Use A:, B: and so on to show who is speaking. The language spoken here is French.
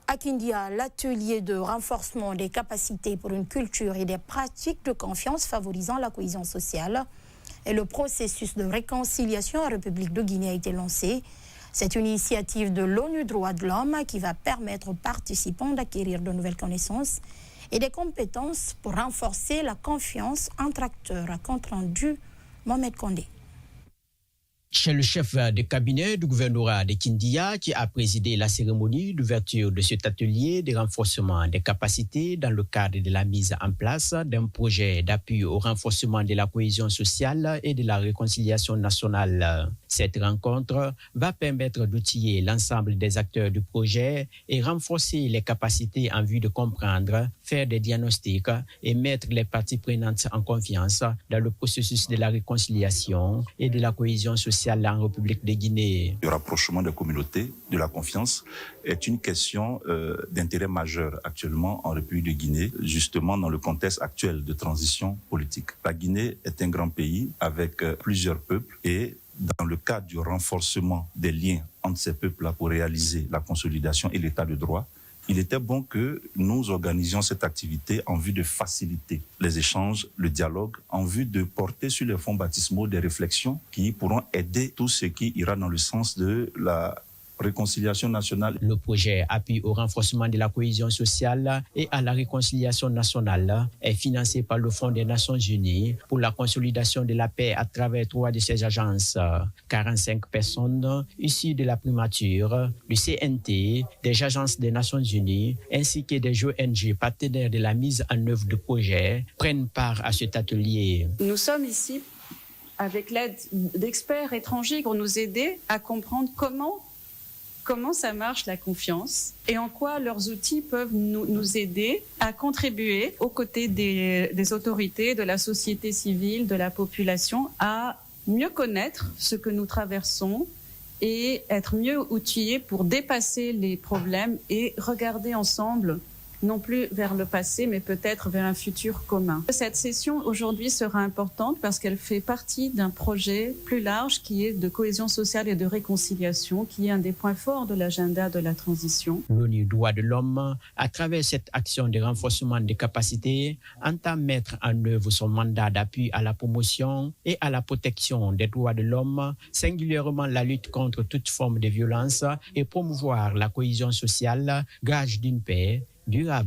A: À Kindia, l'atelier de renforcement des capacités pour une culture et des pratiques de confiance favorisant la cohésion sociale et le processus de réconciliation en République de Guinée a été lancé. C'est une initiative de l'ONU Droits de l'Homme qui va permettre aux participants d'acquérir de nouvelles connaissances et des compétences pour renforcer la confiance entre acteurs. À compte rendu, Mohamed Kondé.
B: Chez le chef de cabinet du gouvernorat de Kindia qui a présidé la cérémonie d'ouverture de cet atelier de renforcement des capacités dans le cadre de la mise en place d'un projet d'appui au renforcement de la cohésion sociale et de la réconciliation nationale. Cette rencontre va permettre d'outiller l'ensemble des acteurs du projet et renforcer les capacités en vue de comprendre, faire des diagnostics et mettre les parties prenantes en confiance dans le processus de la réconciliation et de la cohésion sociale en République de Guinée.
C: Le rapprochement des communautés, de la confiance, est une question d'intérêt majeur actuellement en République de Guinée, justement dans le contexte actuel de transition politique. La Guinée est un grand pays avec plusieurs peuples et dans le cadre du renforcement des liens entre ces peuples-là pour réaliser la consolidation et l'état de droit, il était bon que nous organisions cette activité en vue de faciliter les échanges, le dialogue, en vue de porter sur les fonds baptismaux des réflexions qui pourront aider tout ce qui ira dans le sens de la réconciliation nationale.
B: Le projet Appui au renforcement de la cohésion sociale et à la réconciliation nationale est financé par le Fonds des Nations Unies pour la consolidation de la paix à travers 3 de ses agences. 45 personnes issues de la primature, du CNT, des agences des Nations Unies ainsi que des ONG partenaires de la mise en œuvre du projet prennent part à cet atelier.
D: Nous sommes ici avec l'aide d'experts étrangers pour nous aider à comprendre comment ça marche la confiance et en quoi leurs outils peuvent nous aider à contribuer aux côtés des autorités, de la société civile, de la population, à mieux connaître ce que nous traversons et être mieux outillés pour dépasser les problèmes et regarder ensemble non plus vers le passé, mais peut-être vers un futur commun. Cette session aujourd'hui sera importante parce qu'elle fait partie d'un projet plus large qui est de cohésion sociale et de réconciliation, qui est un des points forts de l'agenda de la transition.
B: L'ONU Droits de l'Homme, à travers cette action de renforcement des capacités, entend mettre en œuvre son mandat d'appui à la promotion et à la protection des droits de l'homme, singulièrement la lutte contre toute forme de violence et promouvoir la cohésion sociale, gage d'une paix durable.